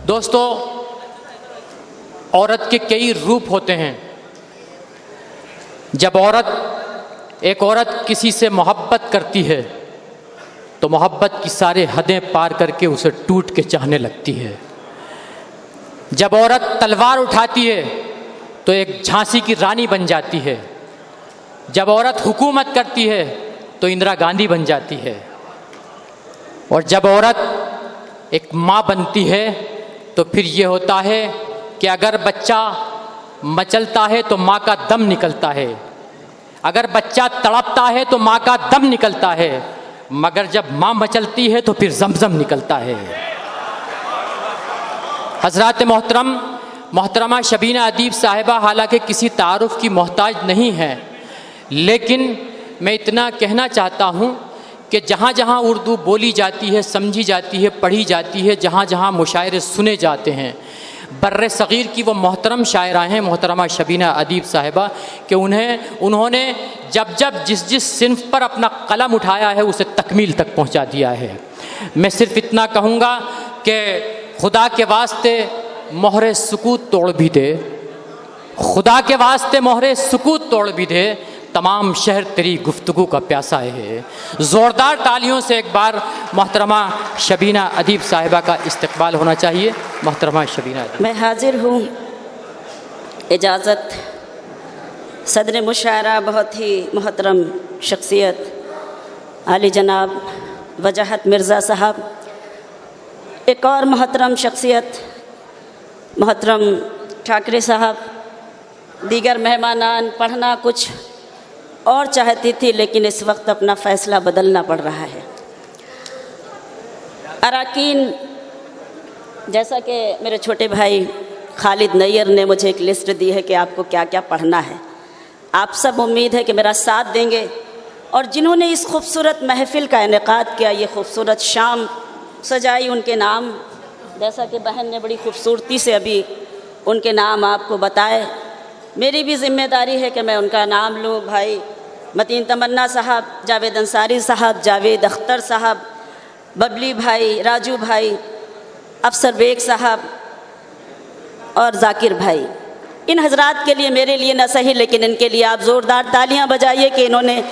दोस्तों, औरत के कई रूप होते हैं। जब एक औरत किसी से मोहब्बत करती है तो मोहब्बत की सारे हदें पार करके उसे टूट के चाहने लगती है। जब औरत तलवार उठाती है तो एक झांसी की रानी बन जाती है। जब औरत हुकूमत करती है तो इंदिरा गांधी बन जाती है। और जब औरत एक माँ बनती है तो फिर ये होता है कि अगर बच्चा मचलता है तो माँ का दम निकलता है, अगर बच्चा तड़पता है तो माँ का दम निकलता है, मगर जब माँ मचलती है तो फिर जमजम निकलता है। हज़रात मोहतरमा शबीना अदीब साहिबा हालांकि किसी तारुफ की मोहताज नहीं है, लेकिन मैं इतना कहना चाहता हूँ कि जहाँ जहाँ उर्दू बोली जाती है, समझी जाती है, पढ़ी जाती है, जहाँ जहाँ मुशायरे सुने जाते हैं, बर्रे सग़ीर की वो मोहतरम शायरा हैं मोहतरमा शबीना अदीब साहिबा कि उन्होंने जब जिस सिन्फ पर अपना कलम उठाया है उसे तकमील तक पहुँचा दिया है। मैं सिर्फ इतना कहूँगा कि खुदा के वास्ते मोहरे सुकूत तोड़ भी दे, खुदा के वास्ते मोहरे सुकूत तोड़ भी दे, तमाम शहर तेरी गुफ्तगू का प्यासा है। ज़ोरदार तालियों से एक बार मोहतरमा शबीना अदीब साहिबा का इस्तकबाल होना चाहिए। मोहतरमा शबीना अदीब। मैं हाजिर हूँ। इजाज़त सदर मुशायरा बहुत ही मोहतरम शख्सियत आली जनाब वजाहत मिर्ज़ा साहब, एक और मोहतरम शख्सियत मोहतरम ठाकरे साहब, दीगर मेहमानान, पढ़ना कुछ और चाहती थी लेकिन इस वक्त अपना फ़ैसला बदलना पड़ रहा है। अराकीन, जैसा कि मेरे छोटे भाई खालिद नैयर ने मुझे एक लिस्ट दी है कि आपको क्या क्या पढ़ना है, आप सब उम्मीद है कि मेरा साथ देंगे। और जिन्होंने इस खूबसूरत महफ़िल का इनेकाद किया, ये खूबसूरत शाम सजाई, उनके नाम जैसा कि बहन ने बड़ी खूबसूरती से अभी उनके नाम आपको बताए, मेरी भी ज़िम्मेदारी है कि मैं उनका नाम लूँ। भाई मतीन तमन्ना साहब, जावेद अंसारी साहब, जावेद अख्तर साहब, बबली भाई, राजू भाई, अफसर बेग साहब और जाकिर भाई। इन हजरात के लिए, मेरे लिए न सही लेकिन इनके लिए आप ज़ोरदार तालियां बजाइए कि इन्होंने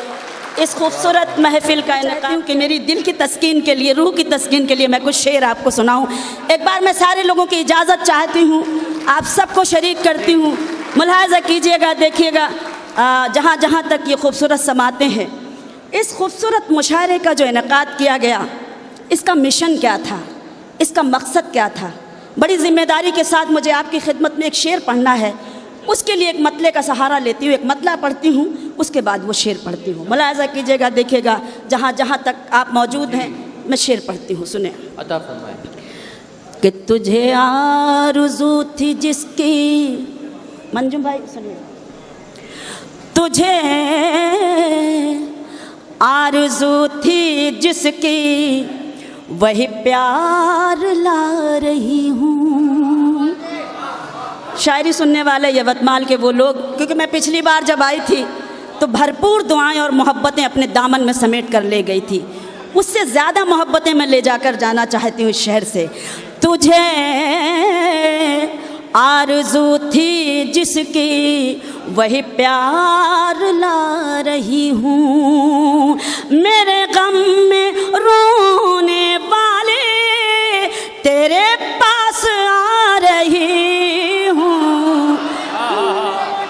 इस खूबसूरत महफ़िल का इनेकाद कि मेरी दिल की तस्कीन के लिए, रूह की तस्कीन के लिए मैं कुछ शेर आपको सुनाऊं। एक बार मैं सारे लोगों की इजाज़त चाहती हूँ, आप सबको शरीक करती हूँ। मुलाहाज़ा कीजिएगा, देखिएगा जहाँ जहाँ तक ये खूबसूरत समाते हैं। इस खूबसूरत मुशायरे का जो इनेकाद किया गया, इसका मिशन क्या था, इसका मकसद क्या था। बड़ी ज़िम्मेदारी के साथ मुझे आपकी खिदमत में एक शेर पढ़ना है, उसके लिए एक मतले का सहारा लेती हूँ। एक मतला पढ़ती हूँ, उसके बाद वो शेर पढ़ती हूँ। मुलाहाज़ा कीजिएगा, देखिएगा जहाँ जहाँ तक आप मौजूद हैं मैं शेर पढ़ती हूँ। सुने अता फरमाए कि तुझे आरज़ू थी जिसकी, मंजूम भाई सुनिए, तुझे आरज़ू थी जिसकी वही प्यार ला रही हूँ। शायरी सुनने वाले यवतमाल के वो लोग, क्योंकि मैं पिछली बार जब आई थी तो भरपूर दुआएं और मोहब्बतें अपने दामन में समेट कर ले गई थी, उससे ज़्यादा मोहब्बतें मैं ले जाकर जाना चाहती हूँ इस शहर से। तुझे आरज़ू थी जिसकी वही प्यार ला रही हूँ, मेरे गम में रोने वाले तेरे पास आ रही हूँ।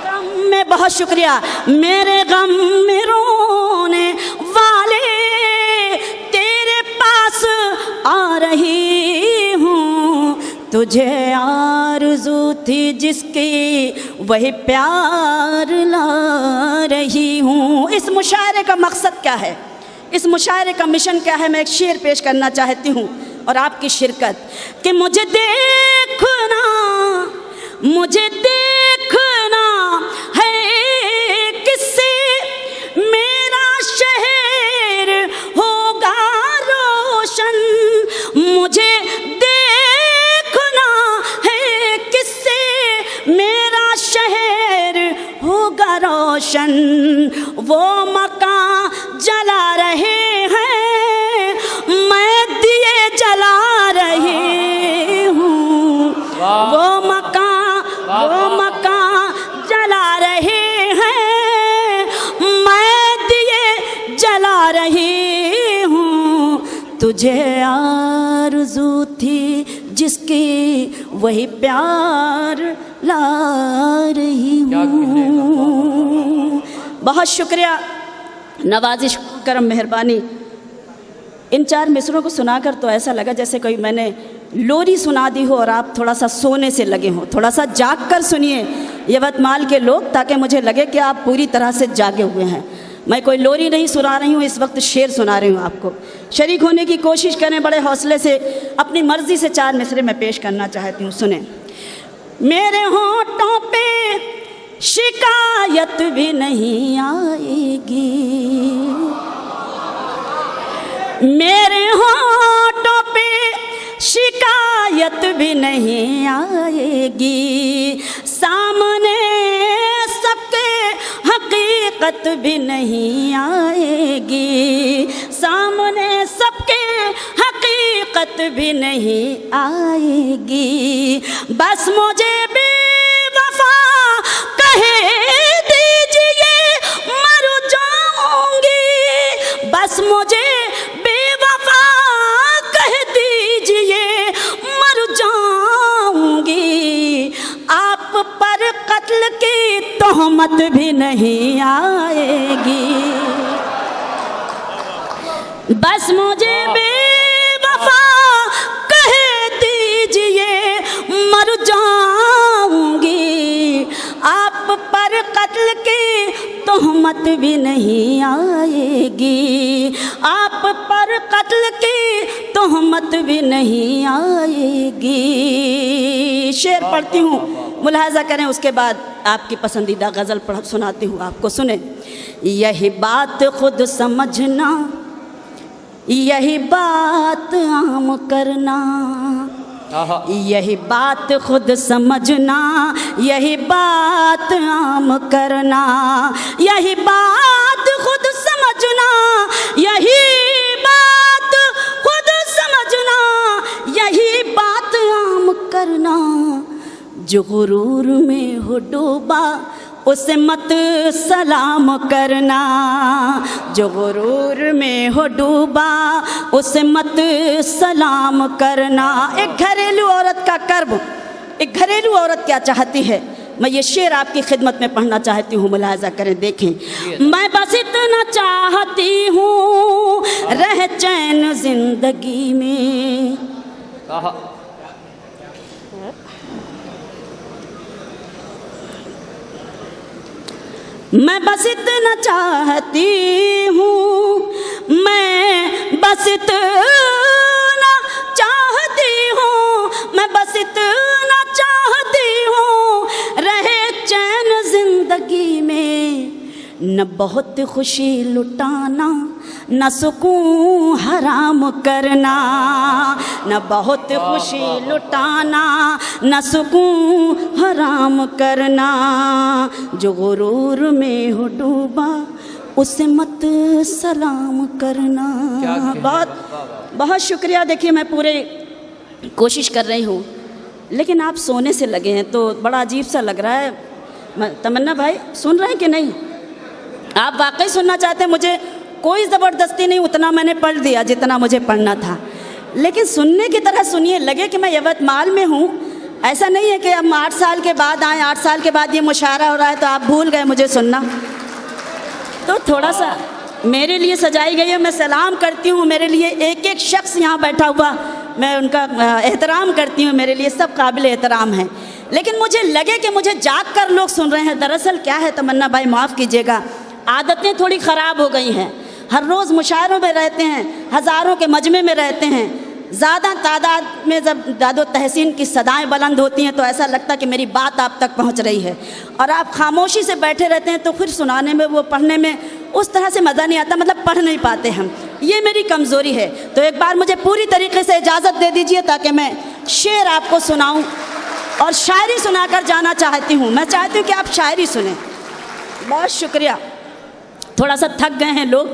गम में, बहुत शुक्रिया, मेरे गम में रोने वाले तेरे पास आ रही हूँ, तुझे आरज़ू थी जिसकी वही प्यार ला रही हूँ। इस मुशायरे का मकसद क्या है, इस मुशायरे का मिशन क्या है, मैं एक शेर पेश करना चाहती हूँ और आपकी शिरकत। कि मुझे देखना है किससे मेरा शहर होगा रोशन, मुझे देखना है किससे मेरा शहर होगा रोशन। वो मकान जला रहे हैं, मैं दिए जला रही हूँ, तुझे आरज़ू थी जिसकी वही प्यार ला रही हूँ। बहुत शुक्रिया, नवाजिश, करम, मेहरबानी। इन 4 मिसरों को सुनाकर तो ऐसा लगा जैसे कोई मैंने लोरी सुना दी हो और आप थोड़ा सा सोने से लगे हो। थोड़ा सा जाग कर सुनिए यवतमाल के लोग, ताकि मुझे लगे कि आप पूरी तरह से जागे हुए हैं। मैं कोई लोरी नहीं सुना रही हूँ, इस वक्त शेर सुना रही हूँ आपको। शरीक होने की कोशिश करें, बड़े हौसले से अपनी मर्ज़ी से 4 मिसरे मैं पेश करना चाहती हूँ, सुने। मेरे होठों पे शिकायत भी नहीं आएगी, मेरे होठों पे शिकायत भी नहीं आएगी, सामने सबके हकीकत भी नहीं आएगी, सामने सबके हकीकत भी नहीं आएगी। बस मुझे बेवफा कहे दीजिए मर जाऊंगी, बस मुझे बेवफा कह दीजिए मर जाऊंगी। आप पर कत्ल की तोहमत भी नहीं आएगी, बस मुझे बेवफा कह दीजिए मर जाऊंगी। आप पर कत्ल की तोहमत भी नहीं आएगी, आप पर कत्ल की तोहमत भी नहीं आएगी। शेर पढ़ती हूँ, मुलाहाजा करें, उसके बाद आपकी पसंदीदा गज़ल पढ़ सुनाती हूँ आपको, सुने। यही बात खुद समझना, यही बात आम करना, यही बात खुद समझना, यही बात आम करना, यही बात खुद समझना, यही बात खुद समझना, यही बात आम करना। जो गुरूर में हो डूबा उसे मत सलाम करना, जो गुरूर में हो डूबा उसे मत सलाम करना। एक घरेलू औरत का कर्ब, एक घरेलू औरत क्या चाहती है, मैं ये शेर आपकी खिदमत में पढ़ना चाहती हूँ, मुलाहाजा करें, देखें। मैं बस इतना चाहती हूँ रह चैन जिंदगी में, मैं बस इतना चाहती हूँ, मैं बस इतना चाहती हूँ, मैं बस इतना चाहती हूँ रहे चैन जिंदगी में। न बहुत खुशी लुटाना, न सुकून हराम करना, न बहुत खुशी लुटाना, न सुकून हराम करना। जो गुरूर में हो डूबा उसे मत सलाम करना। बहुत शुक्रिया। देखिए, मैं पूरे कोशिश कर रही हूँ, लेकिन आप सोने से लगे हैं तो बड़ा अजीब सा लग रहा है। तमन्ना भाई सुन रहे हैं कि नहीं? आप वाकई सुनना चाहते हैं? मुझे कोई ज़बरदस्ती नहीं, उतना मैंने पढ़ दिया जितना मुझे पढ़ना था, लेकिन सुनने की तरह सुनिए, लगे कि मैं यवतमाल में हूँ। ऐसा नहीं है कि अब 8 साल के बाद आए, 8 साल के बाद ये मुशायरा हो रहा है तो आप भूल गए मुझे सुनना। तो थोड़ा सा मेरे लिए सजाई गई है, मैं सलाम करती हूँ। मेरे लिए एक एक शख्स यहाँ बैठा हुआ, मैं उनका एहतराम करती हूँ, मेरे लिए सब काबिल एहतराम हैं। लेकिन मुझे लगे कि मुझे जाग कर लोग सुन रहे हैं। दरअसल क्या है तमन्ना भाई, माफ़ कीजिएगा, आदतें थोड़ी ख़राब हो गई हैं। हर रोज़ मुशायरों में रहते हैं, हज़ारों के मजमे में रहते हैं, ज़्यादा तादाद में जब दादो तहसीन की सदाएं बुलंद होती हैं तो ऐसा लगता कि मेरी बात आप तक पहुंच रही है, और आप खामोशी से बैठे रहते हैं तो फिर सुनाने में, वो पढ़ने में उस तरह से मज़ा नहीं आता, मतलब पढ़ नहीं पाते हम। ये मेरी कमज़ोरी है। तो एक बार मुझे पूरी तरीके से इजाज़त दे दीजिए ताकि मैं शेर आपको सुनाऊं और शायरी सुनाकर जाना चाहती हूँ। मैं चाहती हूँ कि आप शायरी सुनें। बहुत शुक्रिया। थोड़ा सा थक गए हैं लोग,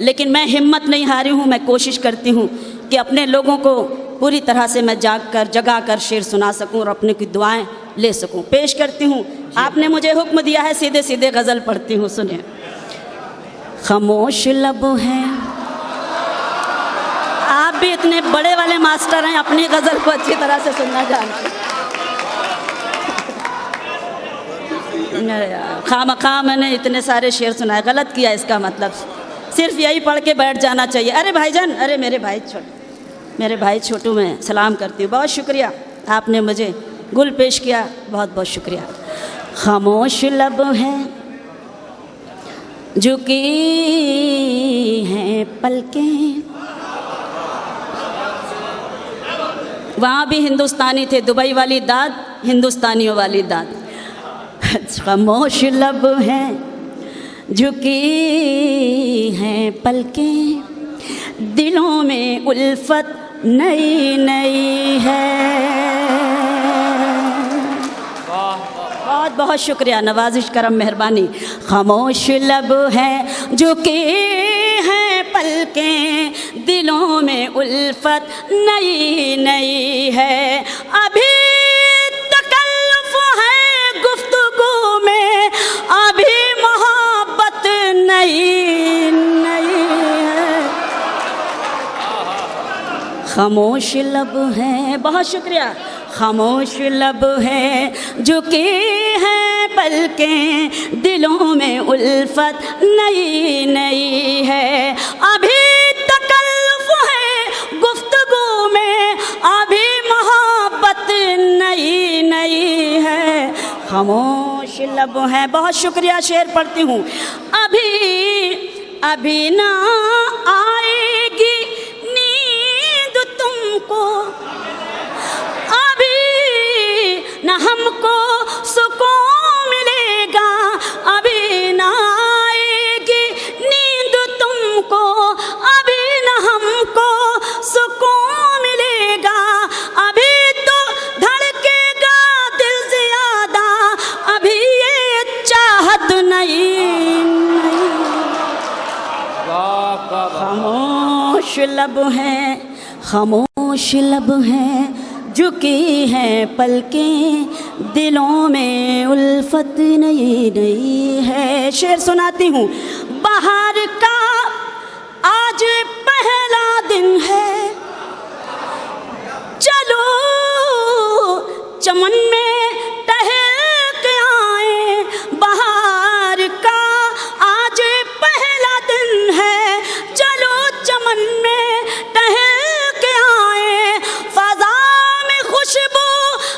लेकिन मैं हिम्मत नहीं हारी हूँ। मैं कोशिश करती हूँ कि अपने लोगों को पूरी तरह से मैं जगा कर शेर सुना सकूं और अपने की दुआएं ले सकूं। पेश करती हूँ, आपने मुझे हुक्म दिया है, सीधे सीधे गज़ल पढ़ती हूँ, सुनिए। खामोश लब हैं आप भी इतने बड़े वाले मास्टर हैं, अपनी गज़ल को अच्छी तरह से सुनना जानते हैं। खामखा मैंने इतने सारे शेर सुनाए, गलत किया इसका मतलब, सिर्फ यही पढ़ के बैठ जाना चाहिए। अरे भाईजान, अरे मेरे भाई छोटू मैं सलाम करती हूँ। बहुत शुक्रिया, आपने मुझे गुल पेश किया, बहुत बहुत शुक्रिया। खामोश लब हैं झुकी हैं पलकें, वहाँ भी हिंदुस्तानी थे, दुबई वाली दाद, हिंदुस्तानियों वाली दाद। खामोश लब हैं झुकी हैं पलकें, दिलों में उल्फत नई नई है। बहुत बहुत शुक्रिया, नवाजिश करम मेहरबानी। खामोश लब हैं झुकी हैं पलकें, दिलों में उल्फत नई नई है। अभी तकल्लुफ है गुफ्तगू में, अभी मोहब्बत नई नई है। खामोश लब हैं, बहुत शुक्रिया। खामोश लब हैं झुकी हैं पलकें, दिलों में उल्फत नई नई है। अभी तकल्लुफ है गुफ्तगू में, अभी मोहब्बत नई नई है। खामोश लब हैं, बहुत शुक्रिया। शेर पढ़ती हूँ। अभी ना आएगी नींद तुमको, न हमको सुकून मिलेगा, अभी ना आएगी नींद तुमको, अभी न हमको सुकून मिलेगा, अभी तो धड़केगा दिल ज़्यादा, अभी ये चाहत नहीं। खामोश लब हैं, खामोश लब हैं झुकी हैं पलकें, दिलों में उल्फत नई नई है। शेर सुनाती हूँ। बाहर का आज पहला दिन है, चलो चमन में टहल के आए। बाहर का आज पहला दिन है, चलो चमन में टहल के आए। फजा खुशबू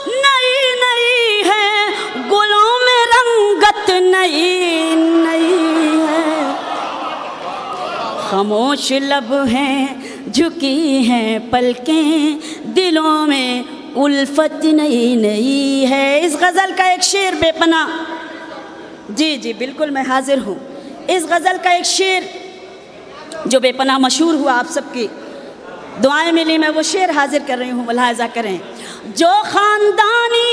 नई नई है, गुलों में रंगत नई नई है। खामोश लब हैं झुकी हैं पलकें, दिलों में उल्फत नई नई है। इस गज़ल का एक शेर बेपना, जी बिल्कुल मैं हाजिर हूँ। इस गज़ल का एक शेर जो बेपना मशहूर हुआ, आप सबकी दुआएं मिली, मैं वो शेर हाजिर कर रही हूँ, मुलाहिज़ा करें। जो खानदानी,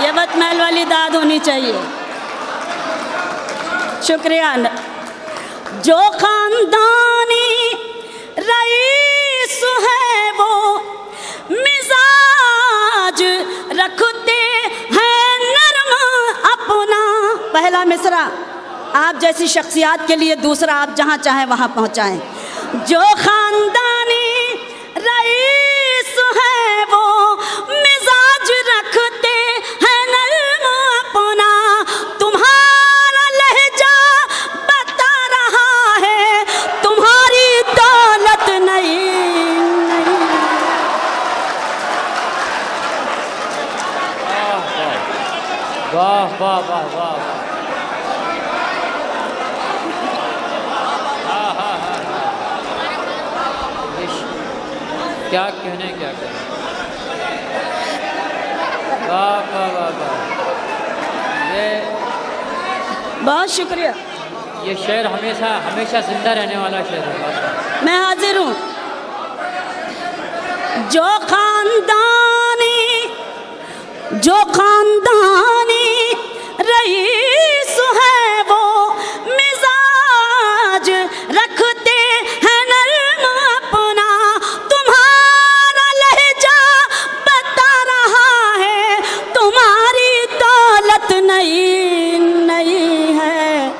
ये बतमहल वाली दाद होनी चाहिए, शुक्रिया। जो खानदानी रईस है वो मिजाज रखते हैं नरम अपना। पहला मिसरा आप जैसी शख्सियात के लिए, दूसरा आप जहाँ चाहें वहाँ पहुँचाएं। जो खानदानी रईस है वो मिजाज रखते हैं नरम अपना, तुम्हारा लहजा बता रहा है तुम्हारी दौलत नहीं। वाह वाह वाह वाह, क्या कहने, क्या कहने। वाह वाह वाह वाह, ये बहुत शुक्रिया। ये शेर हमेशा हमेशा जिंदा रहने वाला शेर है। मैं हाजिर हूँ। जो खानदानी रईस है वो मिजाज रखते हैं नरम अपना, तुम्हारा लहजा बता रहा है तुम्हारी दौलत नहीं है।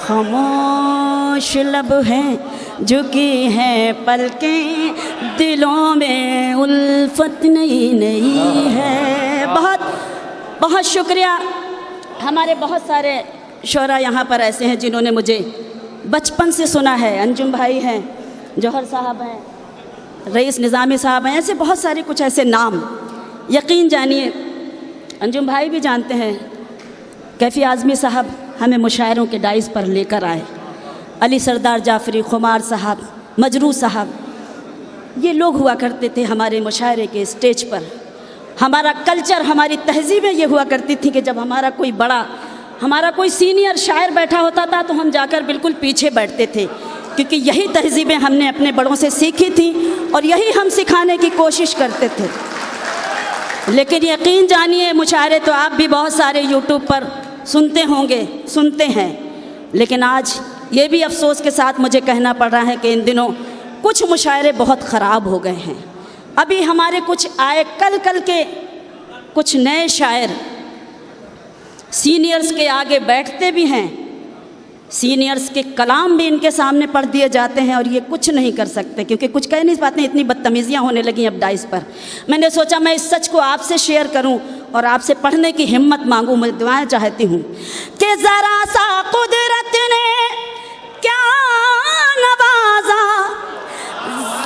खामोश लब हैं झुकी हैं पलकें, दिलों में उल्फत नई नई है। बहुत बहुत शुक्रिया। हमारे बहुत सारे शोरा यहाँ पर ऐसे हैं जिन्होंने मुझे बचपन से सुना है। अंजुम भाई हैं, जौहर साहब हैं, रईस निज़ामी साहब हैं, ऐसे बहुत सारे कुछ ऐसे नाम। यकीन जानिए अंजुम भाई भी जानते हैं, कैफ़ी आज़मी साहब हमें मुशायरों के डाइस पर लेकर आए, अली सरदार जाफरी, खुमार साहब, मजरू साहब, ये लोग हुआ करते थे हमारे मुशायरे के स्टेज पर। हमारा कल्चर, हमारी तहज़ीबें ये हुआ करती थी कि जब हमारा कोई बड़ा, हमारा कोई सीनियर शायर बैठा होता था तो हम जाकर बिल्कुल पीछे बैठते थे, क्योंकि यही तहज़ीबें हमने अपने बड़ों से सीखी थी और यही हम सिखाने की कोशिश करते थे। लेकिन यकीन जानिए मुशायरे तो आप भी बहुत सारे यूट्यूब पर सुनते होंगे, सुनते हैं, लेकिन आज ये भी अफसोस के साथ मुझे कहना पड़ रहा है कि इन दिनों कुछ मुशायरे बहुत ख़राब हो गए हैं। अभी हमारे कुछ आए कल के कुछ नए शायर सीनियर्स के आगे बैठते भी हैं, सीनियर्स के कलाम भी इनके सामने पढ़ दिए जाते हैं और ये कुछ नहीं कर सकते, क्योंकि कुछ कह नहीं पाते, इतनी बदतमीज़ियाँ होने लगी अब डाइस पर। मैंने सोचा मैं इस सच को आपसे शेयर करूं और आपसे पढ़ने की हिम्मत मांगूं। मैं दुआएं चाहती हूँ कि ज़रा सा कुदरत ने क्या नवाजा,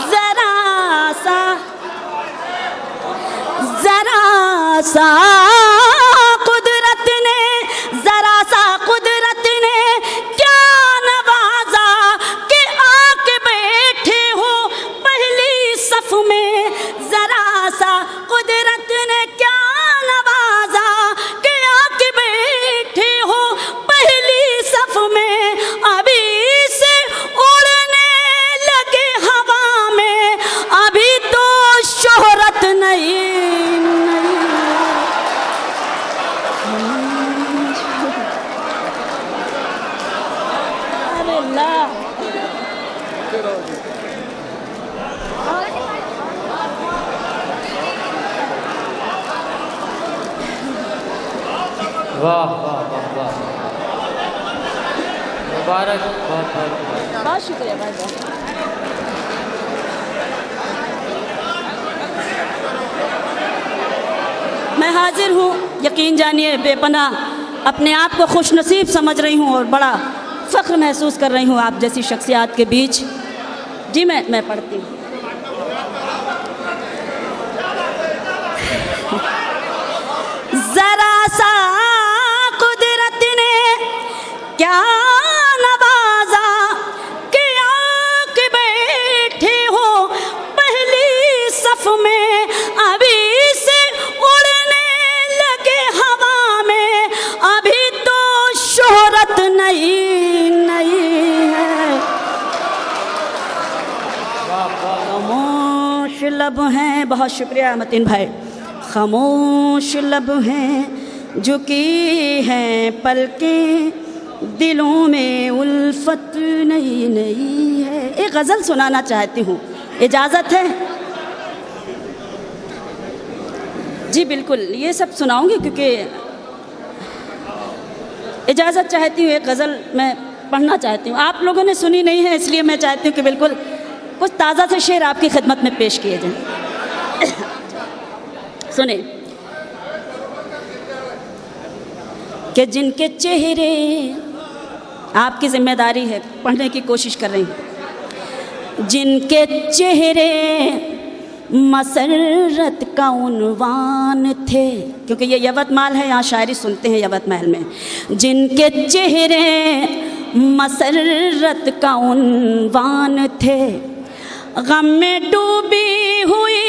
ज़रा सा कुदरत ने, ज़रा सा कुदरत ने क्या नवाजा कि आके बैठे हो पहली सफ में। ज़रा सा कुदरत ने क्या नवाजा कि आके बैठे हो पहली सफ में। अभी से उड़ने लगे हवा में, अभी तो शोहरत नहीं। वाह वाह वाह वाह, मुबारक, बहुत बहुत शुक्रिया भाई। मैं हाजिर हूँ, यकीन जानिए बेपनाह अपने आप को खुशनसीब समझ रही हूँ और बड़ा फ़ख्र महसूस कर रही हूँ आप जैसी शख्सियात के बीच। जी मैं पढ़ती हूँ। ज़रा सा कुदरत ने क्या नवाजा कि आके बैठे हो पहली सफ में। अभी से उड़ने लगे हवा में, अभी तो शोहरत नहीं है। खामोश लब हैं, बहुत शुक्रिया मतीन भाई। खामोश लब हैं झुकी हैं पलकें, दिलों में उल्फत नई नई है। एक गज़ल सुनाना चाहती हूँ, इजाज़त है? जी बिल्कुल, ये सब सुनाऊंगी क्योंकि इजाज़त चाहती हूँ। एक गज़ल मैं पढ़ना चाहती हूँ, आप लोगों ने सुनी नहीं है इसलिए मैं चाहती हूँ कि बिल्कुल कुछ ताज़ा से शेर आपकी खिदमत में पेश किए जाएं। सुने कि जिनके चेहरे, आपकी जिम्मेदारी है, पढ़ने की कोशिश कर रही हूँ। जिनके चेहरे मसरत का उन्वान थे, क्योंकि ये यवतमाल है, यहाँ शायरी सुनते हैं यवतमाल में। जिनके चेहरे मसरत का उन्वान थे, गम में डूबी हुई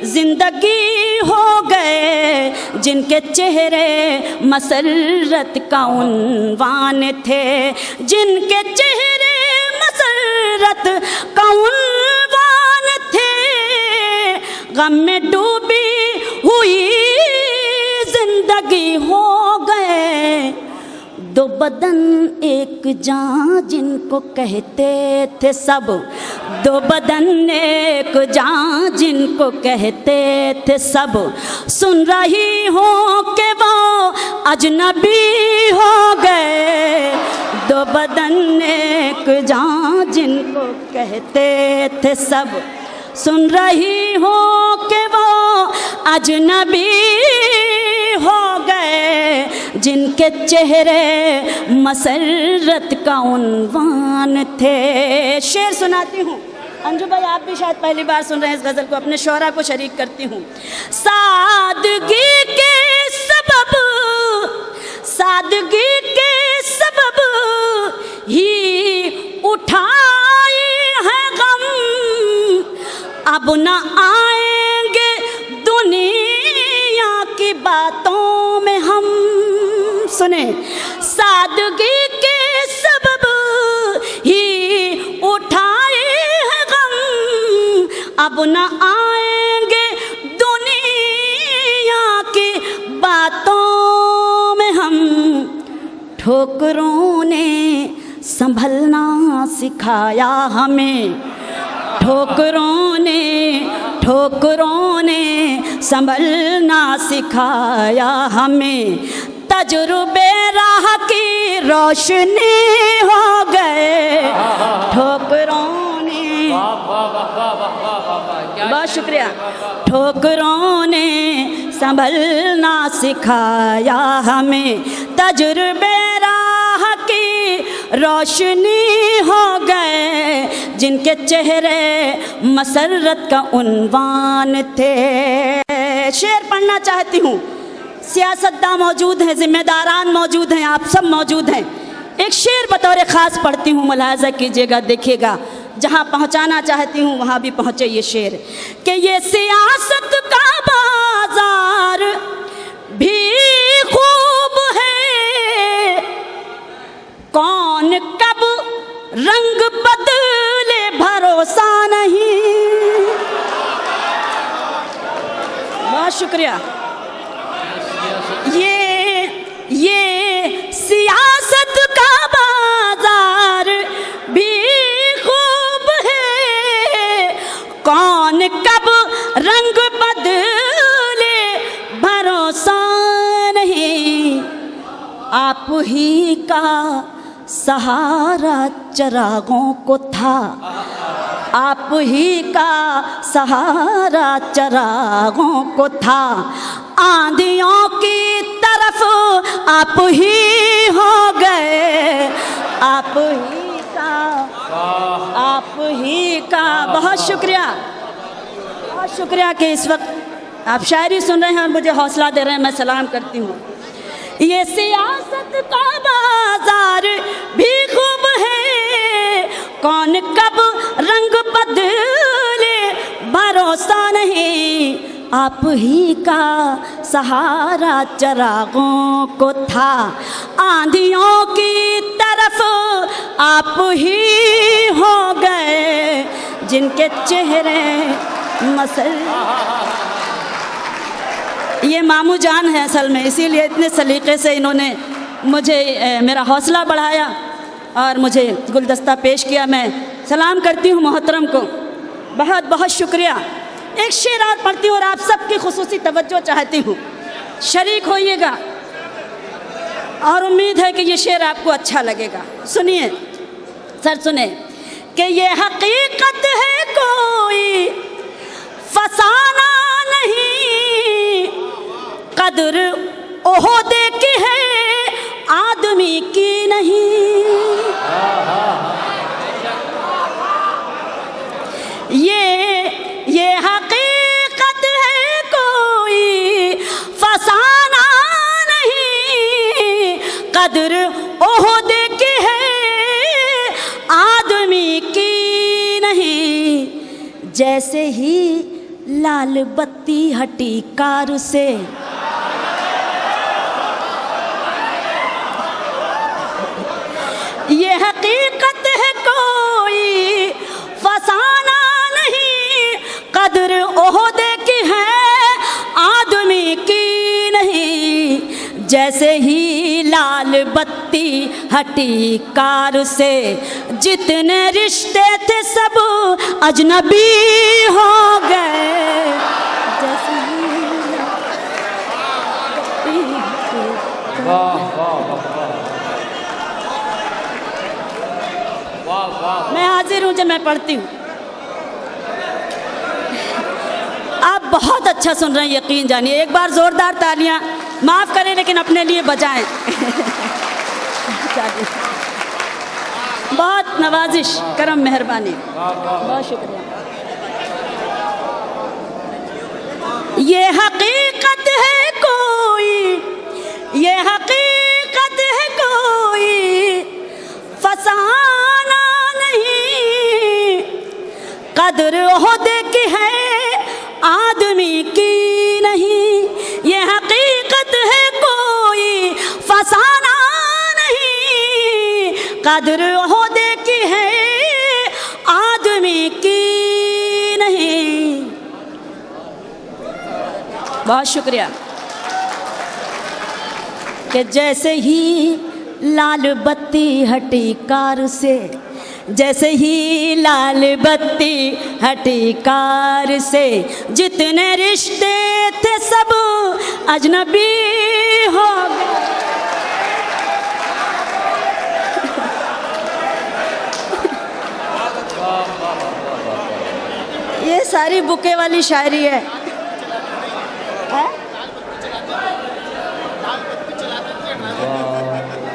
जिंदगी हो गए। जिनके चेहरे मसरत का उन्वान थे, जिनके चेहरे मसरत का उन्वान थे, गम में डूबी हुई जिंदगी हो गए। दो बदन एक जान जिनको कहते थे सब, दो बदन एक जान जिनको कहते थे सब, सुन रही हो कि वो अजनबी हो गए। दो बदन एक जान जिनको कहते थे सब, सुन रही हो कि वो अजनबी हो गए, जिनके चेहरे मसरत का उन्वान थे। शेर सुनाती हूँ अंजू भाई, आप भी शायद पहली बार सुन रहे हैं इस गज़ल को, अपने शोरा को शरीक करती हूँ। सादगी के सबब, सादगी के सबब ही उठाए हैं गम, अब न आएंगे दुनिया की बातों में हम। सुने, सादगी के सबब ही उठाए हैं गम, अब न आएंगे दुनिया की बातों में हम। ठोकरों ने संभलना सिखाया हमें, ठोकरों ने संभलना सिखाया हमें, तजुर्बे राह की रोशनी हो गए, ठोकरों ने, बहुत शुक्रिया, ठोकरों ने संभलना सिखाया हमें, तजुर्बे राह की रोशनी हो गए, जिनके चेहरे मसरत का उन्वान थे। शेर पढ़ना चाहती हूँ। सियासतदान मौजूद हैं, जिम्मेदारान मौजूद हैं, आप सब मौजूद हैं। एक शेर बतौर ख़ास पढ़ती हूँ, मुलाहज़ा कीजिएगा, देखिएगा, जहाँ पहुँचाना चाहती हूँ वहाँ भी पहुँचे ये शेर। कि ये सियासत का बाजार भी खूब है, कौन कब रंग बदले भरोसा नहीं। बहुत शुक्रिया। ये सियासत का बाजार भी खूब है, कौन कब रंग बदले भरोसा नहीं। आप ही का सहारा चरागों को था, आप ही का सहारा चरागों को था, आंधियों की तरफ आप ही हो गए, आप ही का। बहुत शुक्रिया, बहुत शुक्रिया कि इस वक्त आप शायरी सुन रहे हैं और मुझे हौसला दे रहे हैं, मैं सलाम करती हूँ। ये सियासत का बाजार भी खूब है, कौन कब रंग बदले भरोसा नहीं। आप ही का सहारा चरागों को था, आंधियों की तरफ आप ही हो गए, जिनके चेहरे मसल। ये मामू जान है असल में, इसीलिए इतने सलीक़े से इन्होंने मुझे मेरा हौसला बढ़ाया और मुझे गुलदस्ता पेश किया। मैं सलाम करती हूँ मोहतरम को, बहुत बहुत शुक्रिया। एक शेर और पढ़ती हूँ और आप सबकी खुसूसी तवज्जो चाहती हूँ, शरीक होइएगा और उम्मीद है कि ये शेर आपको अच्छा लगेगा। सुनिए सर, सुने कि ये हकीकत है कोई फसाना नहीं, कदर ओहदे की है आदमी की नहीं। ये हकीकत है कोई फसाना नहीं, कदर ओहदे की है आदमी की नहीं। जैसे ही लाल बत्ती हटी कार से, ये हकीकत है कोई फसाना नहीं, कदर ओहदे की है आदमी की नहीं। जैसे ही लाल बत्ती हटी कार से, जितने रिश्ते थे सब अजनबी हो गए। जैसे ही हाजिर हूँ जब मैं पढ़ती हूँ। आप बहुत अच्छा सुन रहे हैं, यकीन जानिए। एक बार ज़ोरदार तालियां, माफ़ करें लेकिन अपने लिए बजाएं। बहुत नवाजिश, करम, मेहरबानी, बहुत शुक्रिया। ये हकीकत है कोई, ये हकीकत है कोई फसाना नहीं, कदर ओहदे की है आदमी की नहीं। ये हकीकत है कोई फसाना नहीं, कदर ओहदे की है आदमी की नहीं। बहुत शुक्रिया। कि जैसे ही लाल बत्ती हटी कार से, जैसे ही लाल बत्ती हटी कार से, जितने रिश्ते थे सब अजनबी हो गए। ये सारी बुके वाली शायरी है।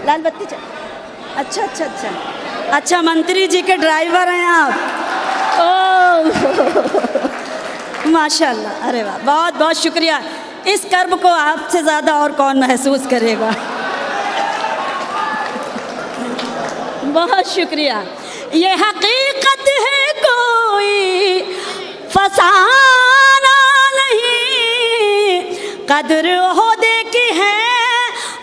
लाल बत्ती अच्छा अच्छा अच्छा अच्छा, मंत्री जी के ड्राइवर हैं आप। ओह माशाल्लाह, अरे वाह, बहुत बहुत शुक्रिया। इस कर्म को आपसे ज़्यादा और कौन महसूस करेगा। बहुत शुक्रिया। ये हकीकत है कोई फसाना नहीं, कदर ओहदे की है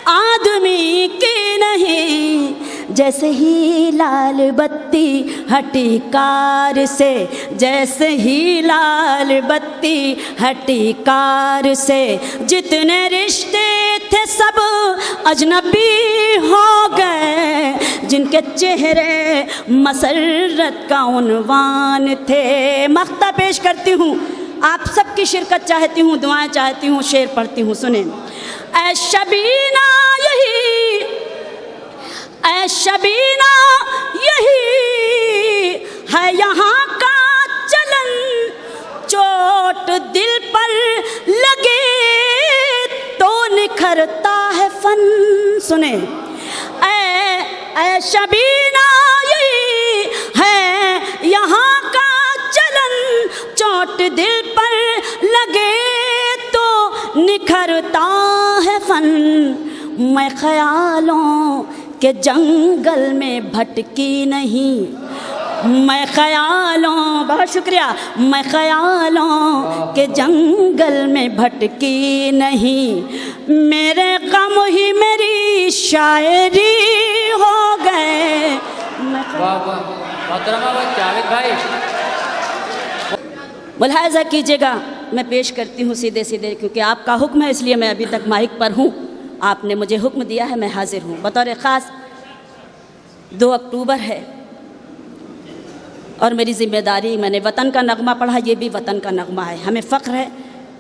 आदमी की नहीं। जैसे ही लाल बत्ती हटी कार से, जैसे ही लाल बत्ती हटी कार से, जितने रिश्ते थे सब अजनबी हो गए। जिनके चेहरे मसरत का उन्वान थे। मख्ता पेश करती हूँ, आप सबकी शिरकत चाहती हूँ, दुआएं चाहती हूँ, शेर पढ़ती हूँ, सुने। ऐ शबीना यही, ऐ शबीना यही है यहाँ का चलन, चोट दिल पर लगे तो निखरता है फन। सुने। ऐ शबीना यही है यहाँ का चलन, चोट दिल पर लगे तो निखरता है फन। मैं ख्यालों के जंगल में भटकी नहीं, मैं ख्यालों, बहुत शुक्रिया, मैं ख्यालों के जंगल में भटकी नहीं। मेरे गम ही मेरी शायरी हो गए। जावेद भाई, मुलाहिज़ा कीजिएगा, मैं पेश करती हूँ सीधे सीधे, क्योंकि आपका हुक्म है इसलिए मैं अभी तक माइक पर हूँ। आपने मुझे हुक्म दिया है, मैं हाजिर हूँ। बतौर ख़ास 2 अक्टूबर है और मेरी ज़िम्मेदारी, मैंने वतन का नगमा पढ़ा, ये भी वतन का नगमा है। हमें फ़ख्र है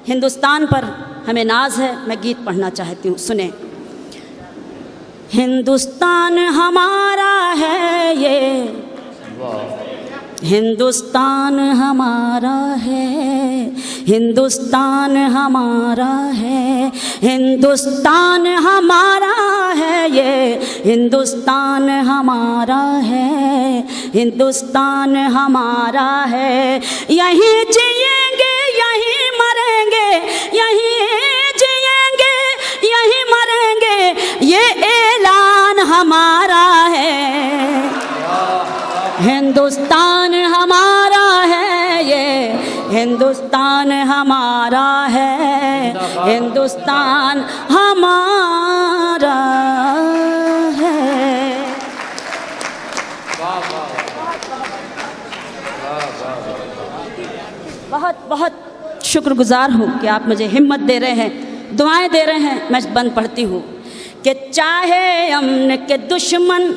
हिंदुस्तान पर, हमें नाज है। मैं गीत पढ़ना चाहती हूँ, सुने। हिंदुस्तान हमारा है ये, हिंदुस्तान हमारा है, हिंदुस्तान हमारा है, हिंदुस्तान हमारा है ये, हिंदुस्तान हमारा है, हिंदुस्तान हमारा है। यहीं जिएंगे यहीं मरेंगे, यहीं जिएंगे यहीं मरेंगे, ये ऐलान हमारा है। हिंदुस्तान हमारा है ये, हिंदुस्तान हमारा है, हिंदुस्तान हमारा है। बहुत बहुत शुक्रगुजार हूँ कि आप मुझे हिम्मत दे रहे हैं, दुआएं दे रहे हैं। मैं बंद पढ़ती हूँ कि चाहे अमन के दुश्मन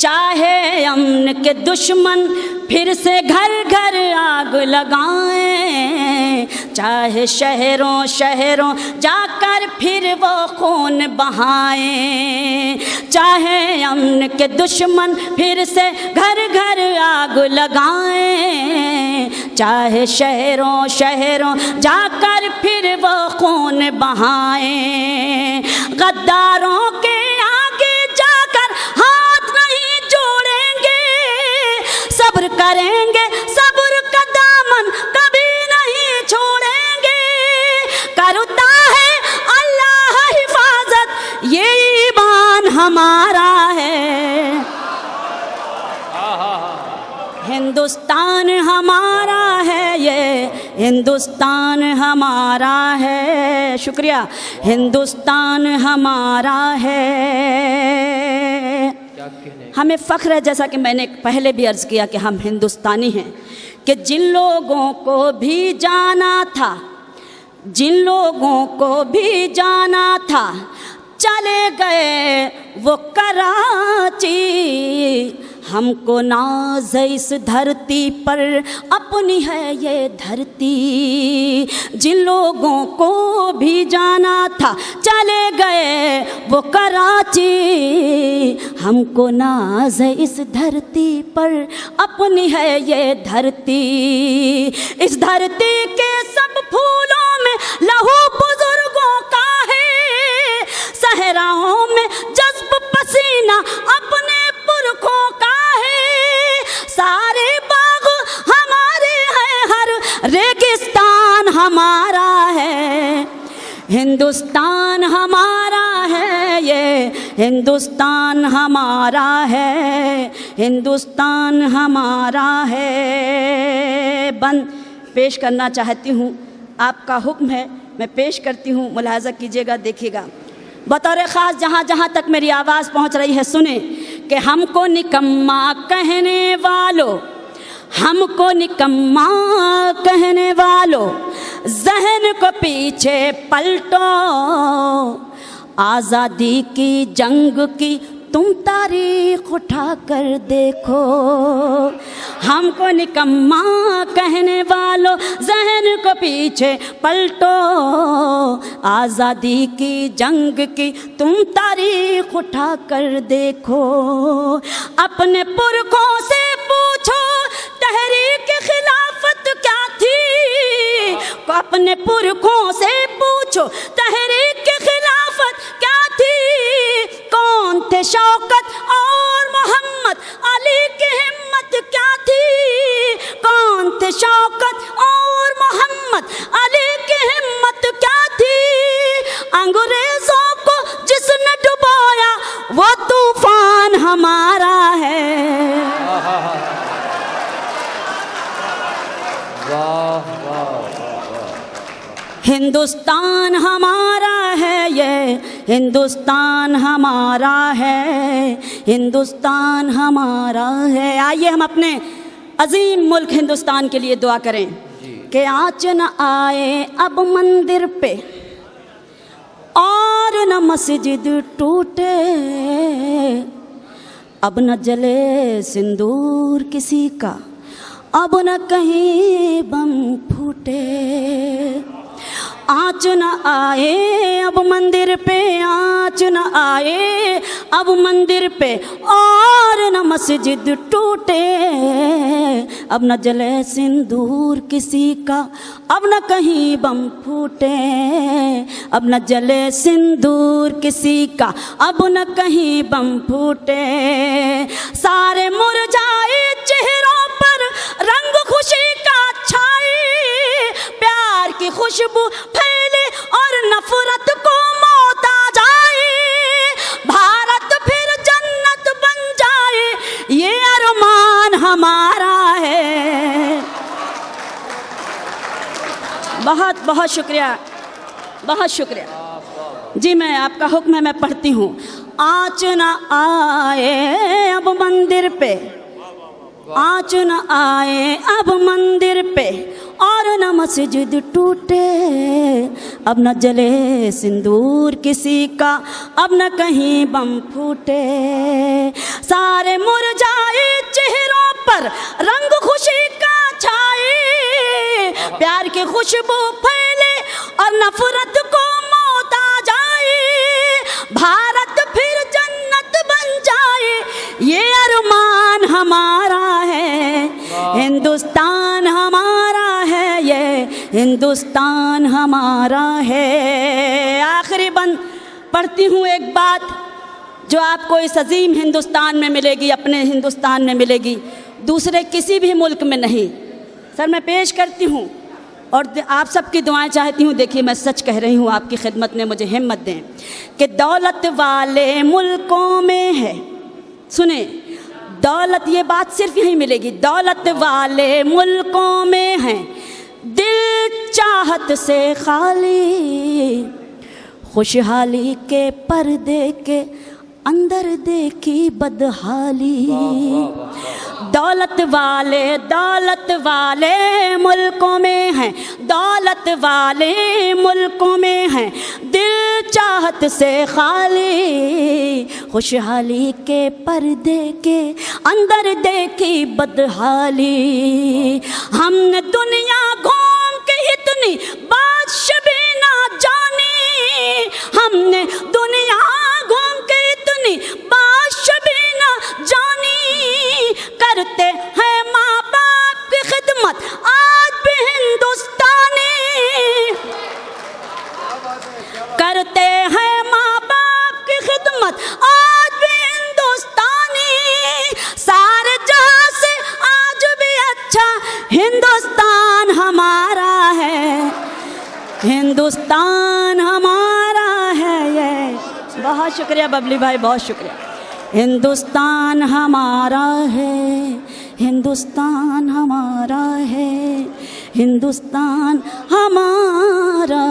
चाहे अमन के दुश्मन फिर से घर घर आग लगाएं, चाहे शहरों शहरों जाकर फिर वो खून बहाएं, चाहे अमन के दुश्मन फिर से घर घर आग लगाएं, चाहे शहरों शहरों जाकर फिर वो खून बहाएं, गद्दारों के आगे जाकर हाथ नहीं जोड़ेंगे, सब्र करेंगे, सब्र का दामन कभी नहीं छोड़ेंगे, करता है अल्लाह हिफाजत ये ईमान हमारा है, हिंदुस्तान हमारा है, ये हिंदुस्तान हमारा है। शुक्रिया। हिंदुस्तान हमारा है। हमें फ़ख्र है, जैसा कि मैंने पहले भी अर्ज़ किया कि हम हिंदुस्तानी हैं, कि जिन लोगों को भी जाना था, जिन लोगों को भी जाना था चले गए वो कराची, हमको नाज़ इस धरती पर अपनी है ये धरती, जिन लोगों को भी जाना था चले गए वो कराची, हमको नाज़ इस धरती पर अपनी है ये धरती, इस धरती के सब फूलों में लहू बुजुर्गों का है, सहराओं में जज्ब पसीना अपने पुरखों का है, सारे बाग हमारे हैं, हर रेगिस्तान हमारा है, हिंदुस्तान हमारा है, ये हिंदुस्तान हमारा है, हिंदुस्तान हमारा है। बंद पेश करना चाहती हूँ, आपका हुक्म है, मैं पेश करती हूँ, मुलाहज़ा कीजिएगा, देखिएगा। बतौर ख़ास जहाँ जहाँ तक मेरी आवाज़ पहुँच रही है सुने, कि हमको निकम्मा कहने वालों, हमको निकम्मा कहने वालों, ज़हन को पीछे पलटो, आज़ादी की जंग की तुम तारीख उठा कर देखो, हमको निकम्मा कहने वालों, ज़हन को पीछे पलटो, आज़ादी की जंग की तुम तारीख उठा कर देखो, अपने पुरखों से पूछो तहरीक खिलाफत क्या थी, अपने पुरखों से पूछो तहरीक खिलाफत क्या थी, कौन थे शौकत और मोहम्मद अली की हिम्मत क्या थी, कौन थे शौकत और मोहम्मद अली की हिम्मत क्या थी, अंग्रेजों को जिसने डुबोया वो तूफान हमारा है। वाह वाह, हिंदुस्तान हमारा है, ये हिंदुस्तान हमारा है, हिंदुस्तान हमारा है। आइए हम अपने अजीम मुल्क हिंदुस्तान के लिए दुआ करें कि आँच न आए अब मंदिर पे और न मस्जिद टूटे, अब न जले सिंदूर किसी का, अब न कहीं बम फूटे, आँच न आए अब मंदिर पे, आँच न आए अब मंदिर पे और न मस्जिद टूटे, अब न जले सिंदूर किसी का, अब न कहीं बम फूटे, अब न जले सिंदूर किसी का, अब न कहीं बम फूटे, सारे मुरझाए चेहरों पर रंग खुशी का छाए, प्यार की खुशबू फैले और नफरत को मौत आ जाए, भारत फिर जन्नत बन जाए, ये अरमान हमारा है। बहुत बहुत शुक्रिया, बहुत शुक्रिया जी। मैं आपका हुक्म है, मैं पढ़ती हूँ। आँच न आए अब मंदिर पे, आँच न आए अब मंदिर पे और न मस्जिद टूटे, अब न जले सिंदूर किसी का, अब न कहीं बम फूटे। सारे मुरझाए चेहरों पर रंग खुशी का छाए, प्यार की खुशबू फैले और नफरत को मौत आ जाए। भारत फिर जन्नत बन जाए, ये अरमान हमारा है। हिंदुस्तान हमारा है, ये हिंदुस्तान हमारा है। आखिरी बंद पढ़ती हूँ एक बात जो आपको इस अजीम हिंदुस्तान में मिलेगी, अपने हिंदुस्तान में मिलेगी, दूसरे किसी भी मुल्क में नहीं। सर मैं पेश करती हूँ और आप सबकी दुआएं चाहती हूँ। देखिए मैं सच कह रही हूँ, आपकी खिदमत में मुझे हिम्मत दें कि दौलत वाले मुल्कों में है, सुने दौलत, ये बात सिर्फ यहीं मिलेगी। दौलत वाले मुल्कों में है दिल चाहत से खाली, खुशहाली के पर्दे के अंदर देखी बदहाली। दौलत वाले मुल्कों में हैं, दौलत वाले मुल्कों में हैं दिल चाहत से खाली, खुशहाली के पर्दे के अंदर देखी बदहाली। हमने दुनिया घूम के इतनी बादशाह भी ना जानी, हमने दुनिया घूम के इतनी बादशाह भी ना जानी। करते हैं माँ बाप की खिदमत आज भी हिंदुस्तानी, करते हैं माँ बाप की खिदमत आज भी हिंदुस्तानी। सारे जहां से आज भी अच्छा हिंदुस्तान हमारा है, हिंदुस्तान हमारा है ये। बहुत शुक्रिया बबली भाई, बहुत शुक्रिया। हिंदुस्तान हमारा है, हिंदुस्तान हमारा है, हिंदुस्तान हमारा